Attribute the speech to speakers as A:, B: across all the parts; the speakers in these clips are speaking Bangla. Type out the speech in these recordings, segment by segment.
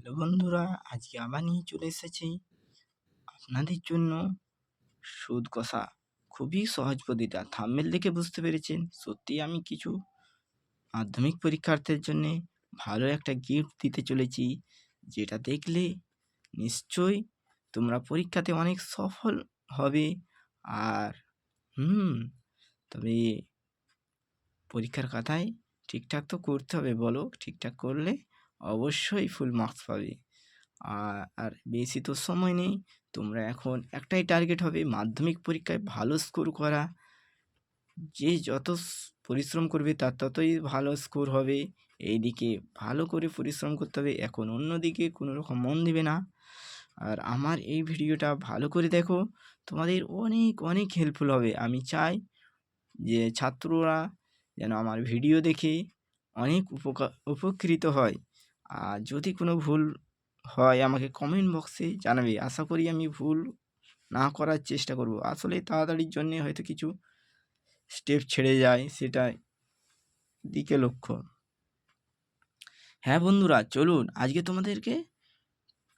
A: হ্যালো বন্ধুরা, আজকে আবার নিয়ে চলে এসেছি আপনাদের জন্য সুদ কষা। খুবই সহজ পদ্ধতি। আর থাম্বনেল দেখে বুঝতে পেরেছেন, সত্যিই আমি কিছু মাধ্যমিক পরীক্ষার্থীর জন্যে ভালো একটা গিফট দিতে চলেছি, যেটা দেখলে নিশ্চয়ই তোমরা পরীক্ষাতে অনেক সফল হবে। আর তবে পরীক্ষার খাতায় ঠিকঠাক তো করতে হবে, বলো? ঠিকঠাক করলে অবশ্যই ফুল মার্কস পাবে। আর বেশি তো সময় নেই। তোমরা এখন একটাই টার্গেট হবে, মাধ্যমিক পরীক্ষায় ভালো স্কোর করা। যে যত পরিশ্রম করবে তার ততই ভালো স্কোর হবে। এইদিকে ভালো করে পরিশ্রম করতে হবে, এখন অন্যদিকে কোনো রকম মন দিবে না। আর আমার এই ভিডিওটা ভালো করে দেখো, তোমাদের অনেক অনেক হেল্পফুল হবে। আমি চাই যে ছাত্ররা যেন আমার ভিডিও দেখে অনেক উপকৃত হয়। আর যদি কোনো ভুল হয় আমাকে কমেন্ট বক্সে জানাবে। আশা করি আমি ভুল না করার চেষ্টা করব। আসলে তাড়াতাড়ির জন্যে হয়তো কিছু স্টেপ ছেড়ে যায়, সেটাই দিকে লক্ষ্য। হ্যাঁ বন্ধুরা, চলুন আজকে তোমাদেরকে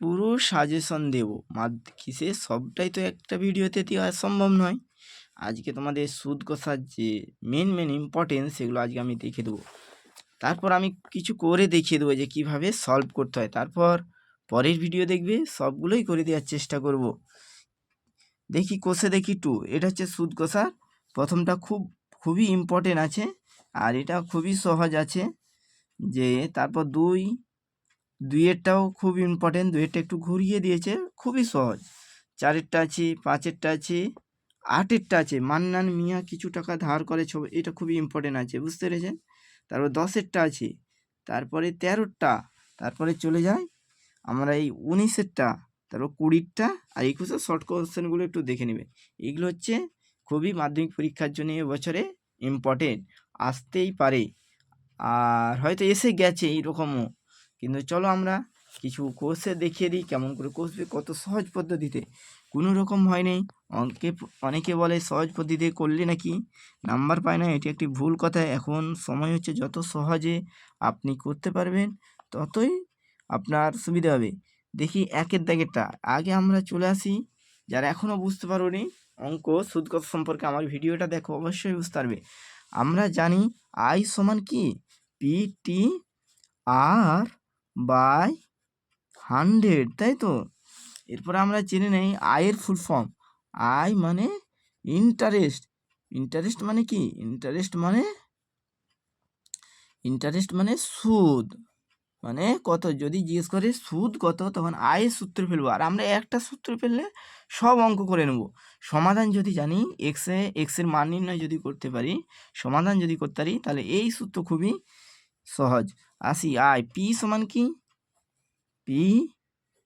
A: পুরো সাজেশন দেব। কিসে সবটাই তো একটা ভিডিওতে দেওয়া সম্ভব নয়। আজকে তোমাদের সুদ কষার যে মেন ইম্পর্টেন্স, সেগুলো আজকে আমি দেখিয়ে দেবো। তারপর আমি কিছু করে দেখিয়ে দেবো যে কিভাবে সলভ করতে হয়। তারপর পরের ভিডিও দেখবে, সবগুলোই করে দেওয়ার চেষ্টা করব। দেখি কোষে দেখি 2, এটা হচ্ছে সুদ কষার প্রথমটা খুবই ইম্পর্টেন্ট আছে, আর এটা খুবই সহজ আছে। যে তারপর দুইয়েরটাও খুব ইম্পর্টেন্ট, দুইয়েরটা একটু ঘুরিয়ে দিয়েছে, খুবই সহজ। 4এরটা আছে, 5এরটা আছে, 8এরটা আছে, মান্নান মিয়া কিছু টাকা ধার করে ছবি, এটা খুবই ইম্পর্টেন্ট আছে, বুঝতে পেরেছেন? তারপর 10এরটা আছে, তারপরে 13টা, তারপরে চলে যায় আমরা এই 19এরটা, তারপর 20টা আর 21এর শর্ট কোশ্চেনগুলো একটু দেখে নেবে। এগুলো হচ্ছে খুবই মাধ্যমিক পরীক্ষার জন্য এবছরে ইম্পর্টেন্ট, আসতেই পারে, আর হয়তো এসে গেছে এইরকমও। কিন্তু চলো আমরা কিছু কোর্সে দেখিয়ে দিই কেমন করে কষবে, কত সহজ পদ্ধতিতে, কোনো রকম ভয় নেই। অনেকে বলে সহজ পদ্ধতিতে করলে নাকি নাম্বার পায় না, এটি একটি ভুল কথা। এখন সময় হচ্ছে, যত সহজে আপনি করতে পারবেন ততই আপনার সুবিধা হবে। দেখি 1এর দাগেরটা, আগে আমরা চলে আসি। যারা এখনও বুঝতে পারোনি অঙ্ক সুদ কত সম্পর্কে, আমার ভিডিওটা দেখো, অবশ্যই বুঝতে পারবে। আমরা জানি আই সমান কি, পিটি আর বাই 100, তাই তো? এরপরে আমরা জেনে নেই আয়ের ফুল ফর্ম। আই মানে ইন্টারেস্ট। ইন্টারেস্ট মানে কি? ইন্টারেস্ট মানে সুদ। মানে কত, যদি জিজ্ঞেস করে সুদ কত, তখন আয়ের সূত্র ফেলবো। আর আমরা একটা সূত্র ফেললে সব অঙ্ক করে নেব। সমাধান যদি জানি, এক্সের মান নির্ণয় যদি করতে পারি, সমাধান যদি করতে পারি, তাহলে এই সূত্র খুবই সহজ। আসি আই, পি সমান কি? P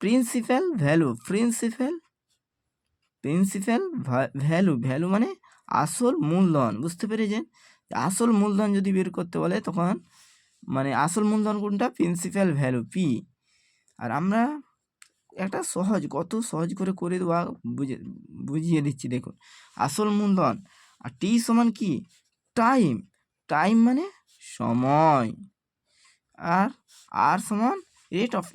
A: principal value. ভ্যালু মানে আসল মূলধন, বুঝতে পেরেছেন? আসল মূলধন যদি বের করতে বলে, তখন মানে আসল মূলধন কোনটা? Principal value, P. আর আমরা একটা কত সহজ করে দেওয়া বুঝিয়ে দিচ্ছি, দেখুন। আসল মূলধন, আর টি সমান কি? টাইম মানে সময়। আর সমান রেট অফ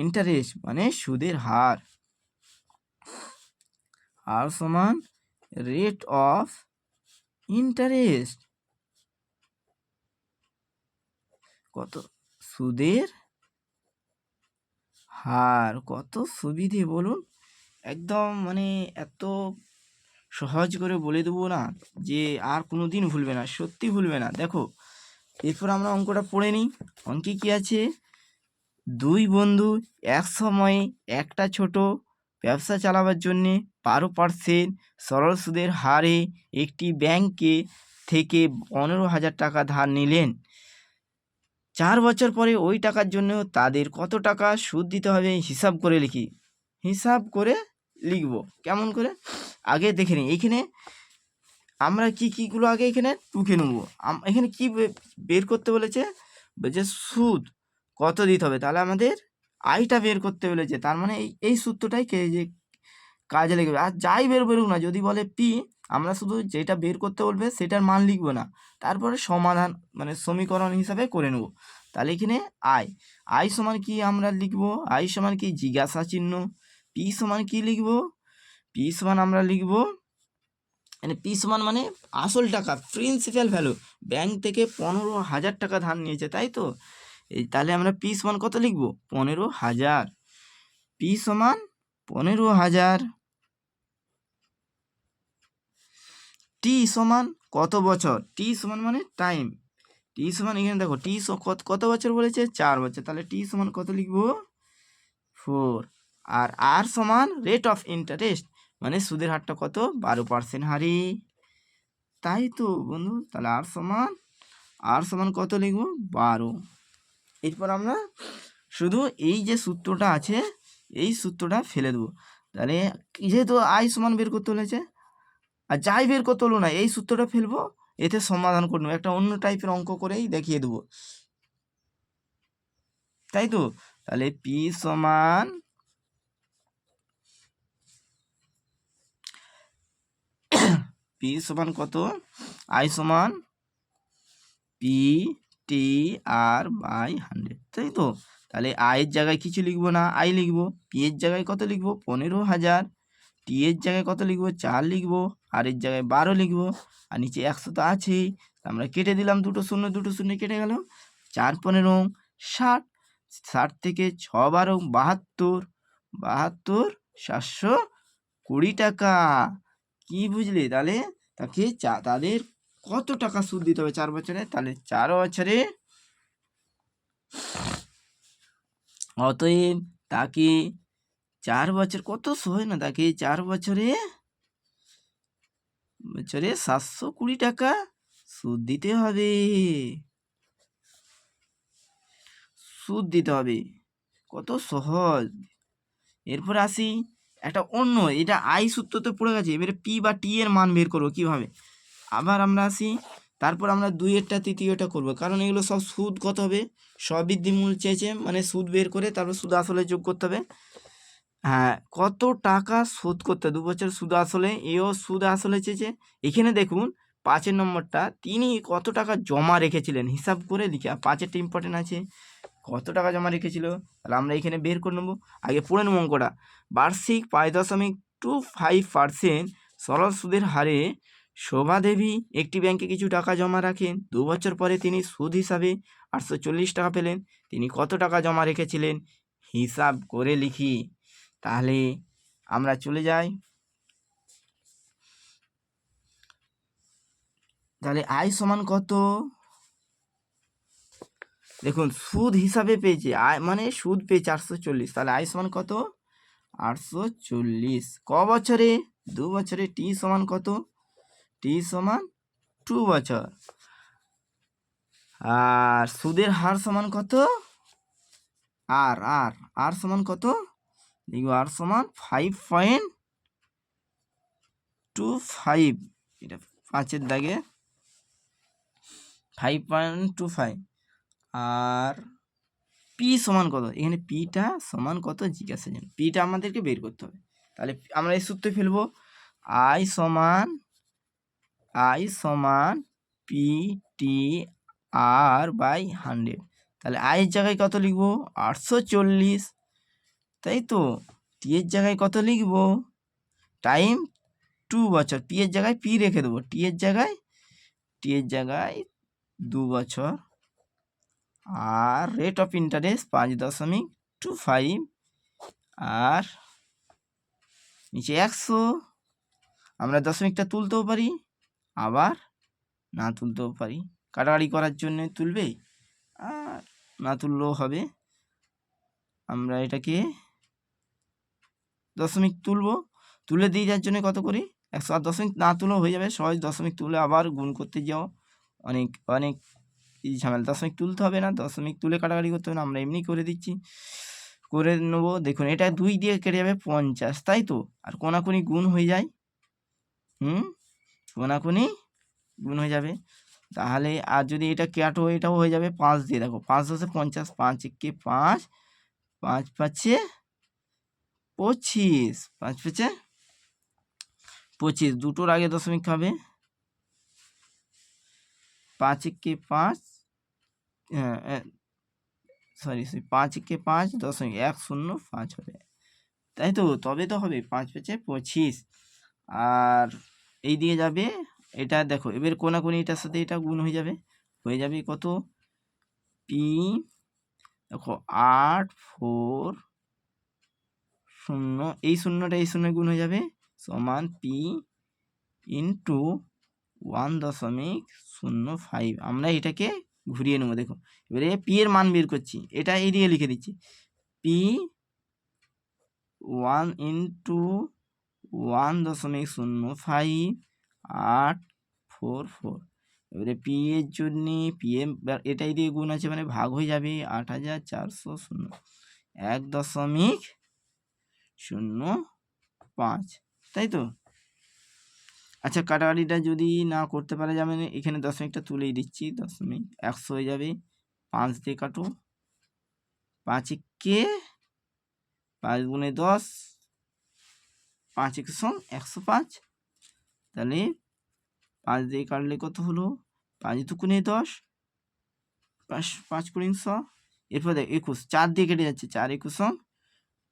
A: ইন্টারেস্ট মানে সুদের হার। আর সমান রেট অফ ইন্টারেস্ট, কত? সুদের হার। কত সুবিধে বলুন, একদম মানে এত সহজ করে বলে দেবো না যে আর কোনো দিন ভুলবে না, সত্যি ভুলবে না। দেখো, এরপর আমরা অঙ্কটা পড়ে নিই। অঙ্কে কি আছে? দুই বন্ধু এক সময়ে একটা ছোট ব্যবসা চালাবার জন্যে 12% সরল সুদের হারে একটি ব্যাংকে থেকে 15,000 টাকা ধার নিলেন। 4 বছর পরে ওই টাকার জন্য তাদের কত টাকা সুদ দিতে হবে হিসাব করে লিখবো। কেমন করে? আগে দেখে নিই। এইখানে আমরা কীগুলো আগে এখানে টুকে নেবো। এখানে কি বের করতে বলেছে? সুদ কত দিতে হবে, তাহলে আমাদের আয়টা বের করতে বলেছে। তার মানে এই সূত্রটাই যে কাজে লেগে, আর যাই বেরুক না, যদি বলে পি, আমরা শুধু যেটা বের করতে বলবে সেটার মান লিখবো না, তারপরে সমাধান মানে সমীকরণ হিসাবে করে নেব। তাহলে এখানে আই আই সমান কি আমরা লিখব, আই সমান কি জিজ্ঞাসা চিহ্ন, পি সমান কি লিখব, পি সমান আমরা লিখব মানে পি সমান মানে আসল টাকা, প্রিন্সিপাল ভ্যালু, ব্যাংক থেকে 15,000 টাকা ধার নিয়েছে, তাই তো। এই তাহলে আমরা পি সমান কত লিখব, 15,000, পি সমান 15,000। টি সমান কত বছর, টি সমান মানে টাইম, টি সমান এখানে দেখো টি কত বছর বলেছে, 4 বছর, তাহলে টি সমান কত লিখব, 4। আর আর সমান রেট অফ ইন্টারেস্ট মানে সুদের হারটা কত, 12% হারে, তাই তো বন্ধু। তাহলে আর সমান কত লিখব, 12। এরপর আমরা শুধু এই যে সূত্রটা আছে এই সূত্রটা ফেলে দেবো। তাহলে যেহেতু আই সমান বের করতে বলেছে আর যাই বের করতে হলো না, এই সূত্রটা ফেলবো, এতে সমাধান করে নেবো, একটা অন্য টাইপের অঙ্ক করেই দেখিয়ে দেবো, তাই তো। তাহলে পি সমান কত, আই সমান পি টি আর বাই 100, তাই তো। তাহলে আয়ের জায়গায় কিছু লিখবো না, আই লিখবো, পি এর জায়গায় কত লিখবো, 15,000, টি এর জায়গায় কত লিখবো, 4 লিখবো, আর এর জায়গায় 12 লিখবো, আর নিচে 100 তো আছেই, আমরা কেটে দিলাম, দুটো শূন্য কেটে গেল, 4 15 60, 60 থেকে 6 12 72, 720 টাকা। কি বুঝলি, তাহলে তাকে তাদের কত টাকা সুদ দিতে হবে 4 বছরে, তাহলে 4 বছরে অতএব তাকে 4 বছর কত সহজ না, তাকে 4 বছরে 720 টাকা সুদ দিতে হবে, সুদ দিতে হবে, কত সহজ। এরপর আসি একটা অন্য, এটা আই সূত্রতে পড়ে গেছে, এবারে পি বা টি এর মান বের করবো কিভাবে। আবার আমরা আসি, তারপর আমরা দুইয়েরটা তৃতীয়টা করব, কারণ এগুলো সব সুদ কত হবে, স্ববৃদ্ধিমূল চেয়েছে, মানে সুদ বের করে তারপর সুদ আসলে যোগ করতে হবে। হ্যাঁ, কত টাকা শোধ করতে 2 বছর সুদ আসলে, এও সুদ আসলে চেয়েছে। এখানে দেখুন 5 নম্বরটা, তিনি কত টাকা জমা রেখেছিলেন হিসাব করে লিখে, আর 5টা ইম্পর্টেন্ট আছে, কত টাকা জমা রেখেছিল, তাহলে আমরা এখানে বের করে নেবো। আগে পড়ে নেব অঙ্কটা, বার্ষিক 5.25% সরল সুদের হারে শোভাদেবী একটি ব্যাংকে কিছু টাকা জমা রাখেন, 2 বছর পরে তিনি সুদ হিসাবে 840 টাকা পেলেন, তিনি কত টাকা জমা রেখেছিলেন হিসাব করে লিখি। তাহলে আমরা চলে যাই, তাহলে আই সমান কত, দেখুন সুদ হিসাবে পেয়েছে, আয় মানে সুদ পেয়েছে 840, তাহলে আই সমান কত, 840, ক বছরে, 2 বছরে, টি সমান কত, টি সমান 2 বছর, আর সুদের হার সমান কত, আর আর আর সমান কত, দেখো আর সমান 5.25, এটা 5-এর দাগে 5.25, আর পি সমান কত, এখানে পিটা সমান কত জিজ্ঞাসা জন্য, পিটা আমাদেরকে বের করতে হবে। তাহলে আমরা এই সূত্রে ফেলবো, আই সমান পি টি আর বাই 100, তাহলে আয়ের জায়গায় কত লিখবো, 840, তাই তো। টি এর জায়গায় কত লিখবো, টাইম 2 বছর, পি এর জায়গায় পি রেখে দেবো, টি এর জায়গায় 2 বছর, আর রেট অফ ইন্টারেস্ট 5.25, আর নিচে 100, আমরা দশমিকটা তুলতেও পারি আবার না তুলতেও পারি, কাটাকাটি করার জন্য তুলবে আর না তুললেও হবে, আমরা এটাকে দশমিক তুলবো, তুলে দিয়ে যাওয়ার জন্য কত করি 100, আর দশমিক না তুলেও হয়ে যাবে, সহজ, দশমিক তুলে আবার গুণ করতে যাও অনেক অনেক ঝামেলা, দশমিক তুলতে হবে না, দশমিক তুলে কাটাকাটি করতে হবে না, আমরা এমনি করে দিচ্ছি, করে নেবো। দেখুন এটা 2 দিয়ে কেটে যাবে 50, তাই তো, আর কোনাকুনি গুণ হয়ে যায়, কোনাকুনি গুণ হয়ে যাবে, তাহলে আর যদি এটা কাটো এটাও হয়ে যাবে 5 দিয়ে, দেখো 5 10 50, 5 একে 5, 5 5 25, 5 5 25, দুটোর আগে দশমিক হবে, 5 একে 5, হ্যাঁ সরি 5 কে 5.105 হবে, তাই তো? তবে তো হবে 5×5 = 25। আর এই দিকে যাবে এটা, দেখো এবার কোনাকুনি এটার সাথে এটা গুণ হয়ে যাবে কত? পি, দেখো 8 4 0, এই শূন্যটা এই শূন্য গুণ হয়ে যাবে সমান পি ইন্টু 1.05। আমরা এটাকে ঘুরিয়ে নেবো, দেখো এবারে পি এর মান বের করছি, এটা এই দিকে লিখে দিচ্ছি পি 1 ইন্টু 1.05 এবারে পি এর জন্য পি এর এটাই দিয়ে গুণ আছে মানে ভাগ হয়ে যাবে 8400 1.05, তাই তো? আচ্ছা কাটাকাটিটা যদি না করতে পারা যাবে না, এখানে দশমিকটা তুলেই দিচ্ছি, 100 হয়ে যাবে, 5 দিয়ে কাটো, 5 × 10, 5 × 105, তাহলে 5 দিয়ে কাটলে কত হলো? 5 × 10, 5 × 100, এরপর দেখ 21, 4 দিয়ে কেটে যাচ্ছে, 4 × 21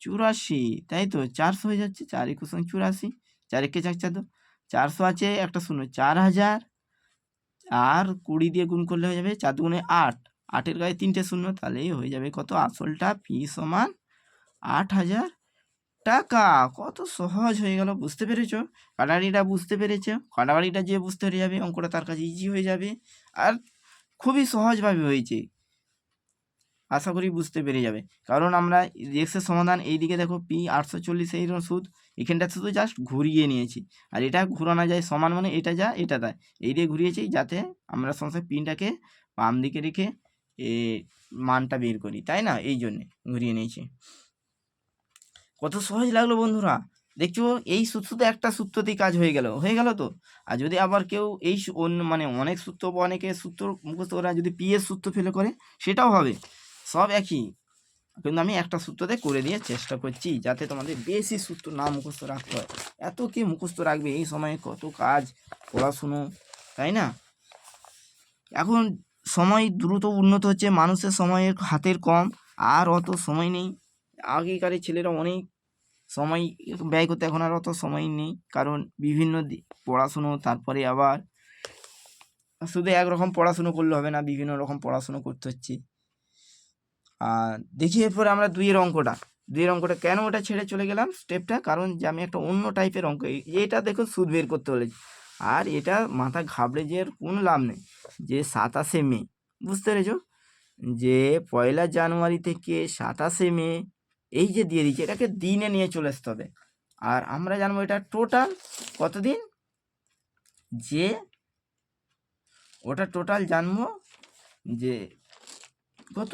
A: 84, তাই তো? 400 হয়ে যাচ্ছে, 4 × 21 84, 4 × 1 = 4, 400 আছে একটা শূন্য, 4000, আর 20 দিয়ে গুণ করলে হয়ে যাবে 4 × 2 = 8, 8-এর গায়ে 3টে শূন্য, তাহলেই হয়ে যাবে কত? আসলটা পি সমান 8000 টাকা। কত সহজ হয়ে গেল, বুঝতে পেরেছো? কাটাকাটিটা বুঝতে পেরেছো? কাটাকাটিটা যে বুঝতে পেরে যাবে অঙ্কটা তার কাছে ইজি হয়ে যাবে, আর খুবই সহজভাবে হয়েছে, আশা করি বুঝতে পেরে যাবে। কারণ আমরা এক্সের সমাধান এইদিকে দেখো পি 840 এই সুদ, এখানটা শুধু জাস্ট ঘুরিয়ে নিয়েছি, আর এটা ঘুরানো যায় সমান মানে এটা যা এটা তাই, এই দিয়ে ঘুরিয়েছি যাতে আমরা সমস্ত পিনটাকে বাম দিকে রেখে মানটা বের করি, তাই না? এই জন্যে ঘুরিয়ে নিয়েছি। কত সহজ লাগলো বন্ধুরা, দেখছো? এই সূত্রতে একটা সূত্রতেই কাজ হয়ে গেল তো। আর যদি আবার কেউ এই অন্য মানে অনেক সূত্র বা অনেকে সূত্র মুখস্থ করে, যদি পি এর সূত্র ফেলে করে সেটাও হবে, সব একই, কিন্তু আমি একটা সূত্রতে করে দিয়ে চেষ্টা করছি যাতে তোমাদের বেশি সূত্র না মুখস্থ রাখতে হয়। এত কি মুখস্থ রাখবে এই সময়ে, কত কাজ, পড়াশুনো, তাই না? এখন সময় দ্রুত উন্নত হচ্ছে, মানুষের সময়ের হাতের কম, আর অত সময় নেই। আগেকারের ছেলেরা অনেক সময় ব্যয় করতে, এখন আর অত সময় নেই, কারণ বিভিন্ন পড়াশুনো, তারপরে আবার শুধু একরকম পড়াশুনো করলে হবে না, বিভিন্ন রকম পড়াশুনো করতে হচ্ছে। আর দেখি এরপরে আমরা দুইয়ের অঙ্কটা কেন ওটা ছেড়ে চলে গেলাম স্টেপটা, কারণ যে আমি একটা অন্য টাইপের অঙ্ক, এটা দেখুন সুদ বের করতে বলেছি, আর এটা মাথা ঘাবড়ে যে কোনো লাভ নেই, যে 27শে মে, বুঝতে পেরেছো? যে 1 জানুয়ারি থেকে 27শে মে, এই যে দিয়ে দিচ্ছে, এটাকে দিনে নিয়ে চলে আসতে হবে। আর আমরা জানবো এটা টোটাল কতদিন, যে ওটা টোটাল জানবো যে কত,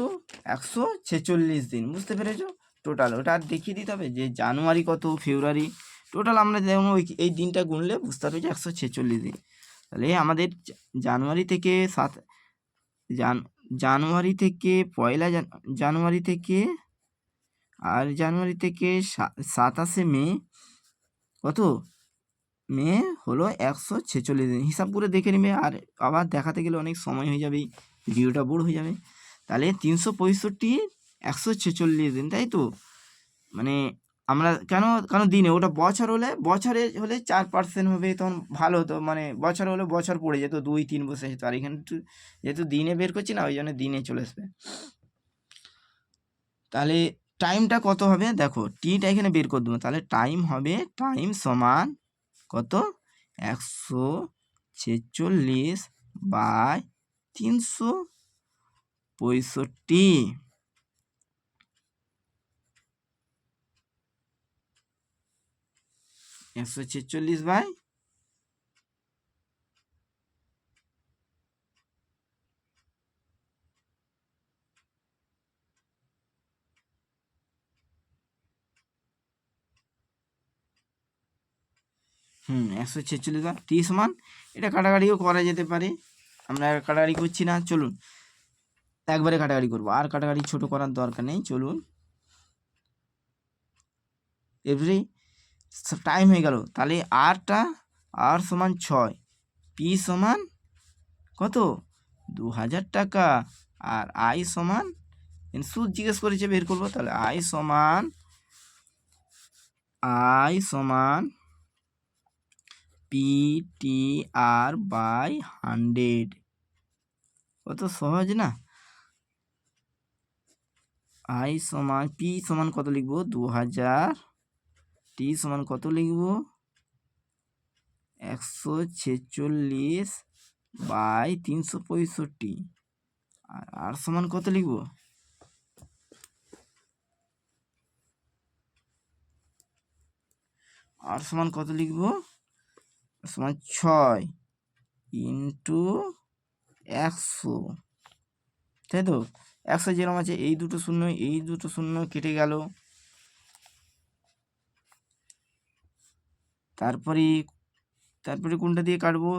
A: 146 দিন, বুঝতে পেরেছো? টোটাল ওটা আর দেখিয়ে দিতে হবে যে জানুয়ারি কত, ফেব্রুয়ারি, টোটাল আমরা যেমন এই দিনটা গুনলে বুঝতে পারবে যে 146 দিন। তাহলে আমাদের জানুয়ারি থেকে জানুয়ারি থেকে 1 জানুয়ারি থেকে, আর জানুয়ারি থেকে 27শে মে, কত মে হলো 146 দিন, হিসাব করে দেখে নেবে, আর আবার দেখাতে গেলে অনেক সময় হয়ে যাবে, ভিডিওটা বড় হয়ে যাবে। তাহলে 365 146 দিন, তাই তো? মানে আমরা কেন দিনে, ওটা বছর হলে 4% হবে, তখন ভালো হতো, মানে বছর হলে বছর পড়ে যেত, 2-3 বসে যেত, আর এখানে যেহেতু দিনে বের করছি না, ওই জন্য দিনে চলে আসবে। তাহলে টাইমটা কত হবে, দেখো টিটা এখানে বের করে দেবো, তাহলে টাইম হবে, টাইম সমান কত, 146 বাই 365, 146 বাই 146 বার 30 সমান, এটা কাটাকাটিও করা যেতে পারে, আমরা কাটাকাটি করছি না, চলুন একবারে কাটাকাটি করবো, আর কাটাকাটি ছোট করার দরকার নেই, চলুন। এবারে টাইম হয়ে গেল, তাহলে আর সমান 6, পি সমান কত, 2000 টাকা, আর আই সমান সুদ জিজ্ঞেস করেছে বের করবো, তাহলে আই সমান PTR/100। কত সহজ না। আই সমান পি সমান কত লিখবো 2000, টি সমান কত লিখবো 146/365, আর আর সমান কত লিখবো আর সমান কত লিখবো সমান 6 ইন্টু 100, তাই তো। 100 যেরকম আছে, এই দুটো শূন্য কেটে গেল। তারপরে কোনটা দিয়ে কাটবো,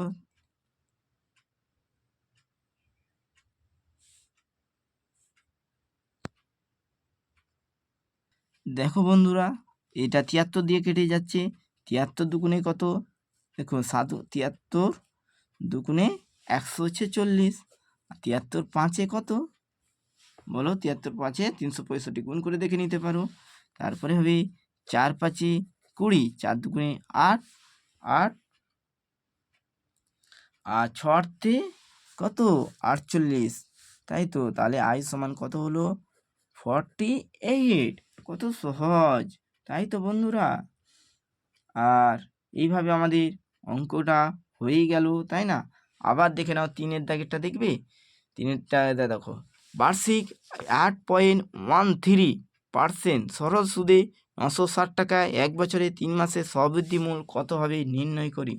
A: দেখো বন্ধুরা, এটা 73 দিয়ে কেটে যাচ্ছে। 73 দুগুণে কত, দেখো 73 দুগুণে 146, 73 পাঁচে কত বলো, 73 পাঁচে 365, গুণ করে দেখে নিতে পারো। তারপরে হবে 4 5 20, 4 দুগুণে 8, আর 6 কত 48, তাই তো। তাহলে আই সমান কত হলো 48, কত সহজ, তাই তো বন্ধুরা। আর এইভাবে আমাদের অঙ্কটা হয়েই গেল, তাই না। আবার দেখে নাও 3-এর দাগেরটা দেখবে। 3-এরটা দেখো, বার্ষিক 8.13% সরল সুদে 960 টাকায় 1 বছরে 3 মাসে স্ববৃদ্ধি মূল কত হবে নির্ণয় করি।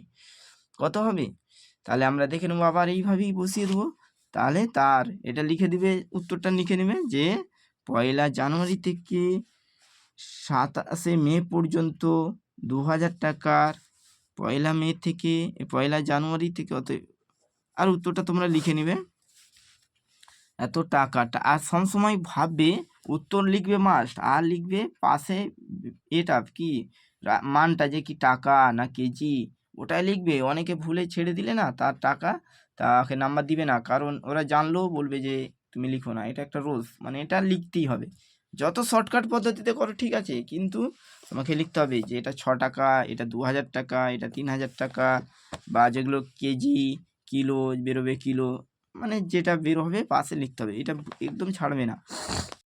A: কত হবে, তাহলে আমরা দেখে নেবো। আবার এইভাবেই বসিয়ে দেবো। তাহলে এটা লিখে দিবে, উত্তরটা লিখে নেবে যে 1 জানুয়ারি থেকে 27 মে পর্যন্ত 2000 টাকার, 1 জানুয়ারি থেকে আর উত্তরটা তোমরা লিখে নিবে এত টাকাটা। আর সবসময় ভাববে উত্তর লিখবে মাস্ট, আর লিখবে পাশে এটা কি মানটা, যে কি টাকা না কেজি, ওটাই লিখবে। অনেকে ভুলে ছেড়ে দিলে না, তার টাকা তাকে নাম্বার দিবে না, কারণ ওরা জানলেও বলবে যে তুমি লিখো না। এটা একটা রুলস, মানে এটা লিখতেই হবে। যত শর্টকাট পদ্ধতিতে করো ঠিক আছে, কিন্তু তোমাকে লিখতে হবে যে এটা 6 টাকা, এটা 2000 টাকা, এটা 3000 টাকা, বা যেগুলো কেজি কিলো বেরোবে, কিলো মানে যেটা বের হবে পাশে লিখতে হবে, এটা একদম ছাড়বে না।